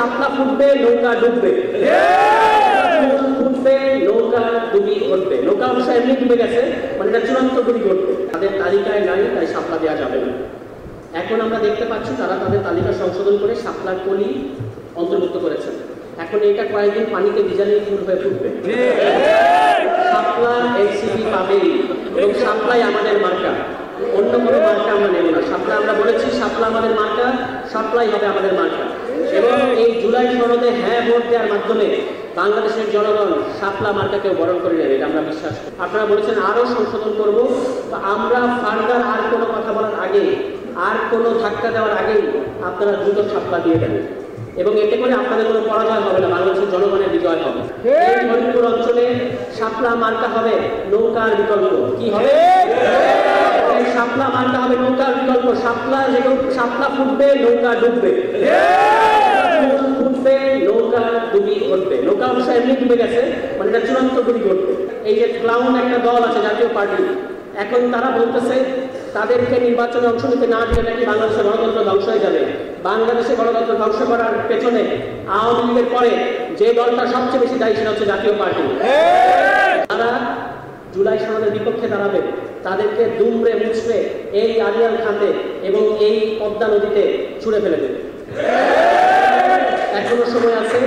শাপলা ফুটবে, নৌকা ডুববে, ফুটবে, নৌকা ডুবি ঘটবে। নৌকা অবশ্য এমনি ডুবে গেছে, মানে এটা চূড়ান্ত ডুবি ঘটবে। তাদের তালিকায় নাই, তাই শাপলা দেওয়া যাবে না। এখন আমরা দেখতে পাচ্ছি তারা তাদের তালিকা সংশোধন করে শাপলার কলি অন্তর্ভুক্ত করেছেন। এখন এটা কয়েকদিন পানিতে ভিজালে ফুল হয়ে ফুটবে। শাপলা এনসিপি পাবেই, এবং শাপলাই আমাদের মার্কা, অন্য কোনো মার্কা আমরা নেব না। শাপলা আমরা বলেছি, শাপলা আমাদের মার্কা, শাপলাই হবে আমাদের মার্কা। এবং এই জুলাই সনদে হ্যাঁ ভোট দেওয়ার মাধ্যমে বাংলাদেশের জনগণ শাপলা মার্কাকেও বরণ করে নেবে, এটা আমরা বিশ্বাস করি। আপনারা বলেছেন আরও সংশোধন করব, তো আমরা ফার্দার আর কোনো কথা বলার আগে, আর কোনো ধাক্কা দেওয়ার আগেই আপনারা দ্রুত শাপলা দিয়ে দেবেন, এবং এতে করে আপনাদের কোনো পরাজয় হবে না, বাংলাদেশের জনগণের বিজয় হবে। এই ফরিদপুর অঞ্চলে শাপলা মার্কা হবে নৌকার বিকল্প। কি হবে? শাপলা মার্কা হবে নৌকার বিকল্প। শাপলা ফুটবে, নৌকা ডুববে, ফুটবে, নৌকা ডুবি ঘটবে। নৌকা অবশ্য এমনি ডুবে গেছে, মানে এটা চূড়ান্ত ডুবি ঘটবে। এই যে ক্লাউন একটা দল আছে জাতীয় পার্টি, এখন তারা বলতেছে তাদেরকে নির্বাচনে অংশ নিতে না দিলে নাকি বাংলাদেশের গণতন্ত্র ধ্বংস হয়ে যাবে। বাংলাদেশে গণতন্ত্র ধ্বংস করার পেছনে আওয়ামী লীগের পরে যে দলটা সবচেয়ে বেশি দায়ী সেটা হচ্ছে জাতীয় পার্টি। তারা জুলাই সনদের বিপক্ষে দাঁড়াবে, তাদেরকে দুমড়ে মুচড়ে এই আলিয়াল খাতে এবং এই পদ্মা নদীতে ছুড়ে ফেলে দেবে। এখনো সময় আছে।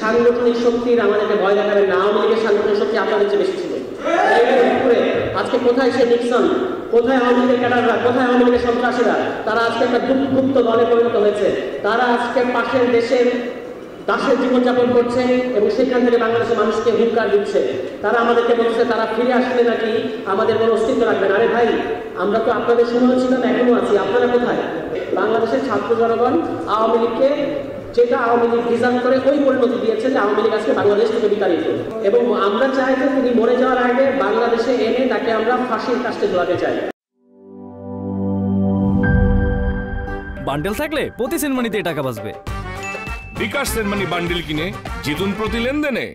সাংগঠনিক শক্তির আমাদেরকে ভয় দেখাবেন না। আওয়ামী লীগের সাংগঠনিক শক্তি আপনাদের চেয়ে বেশি ছিল। আজকে কোথায় সে নিক্সন, কোথায় আওয়ামী লীগের ক্যাডাররা, কোথায় আওয়ামী লীগের সন্ত্রাসীরা? তারা আজকে একটা গুপ্ত দলে পরিণত হয়েছে। তারা আজকে পাশের দেশের দাসের জীবনযাপন করছে এবং সেখান থেকে বাংলাদেশের মানুষকে হুঙ্কার দিচ্ছে। তারা আমাদেরকে বলছে তারা ফিরে আসলে নাকি আমাদের কোনো অস্তিত্ব রাখবেন। আরে ভাই, আমরা তো আপনাদের সময় ছিলাম, এখনো আছি, আপনারা কোথায়? বাংলাদেশের ছাত্র জনগণ আওয়ামী লীগকে, যেটা আওয়ামী লীগ ডিজার্ভ করে, ওই পরিণতি দিয়েছে যে আওয়ামী লীগ আজকে বাংলাদেশ থেকে বিতাড়িত। এবং আমরা চাই যে তিনি মরে যাওয়ার আগে বাংলাদেশে এনে তাকে আমরা ফাঁসির কাস্টে ঝোলাতে চাই। বান্ডেল থাকলে প্রতি সেনমানিতে টাকা বাঁচবে। বিকাশ সেনমানি বান্ডেল কিনে জিতুন প্রতি লেনদেনে।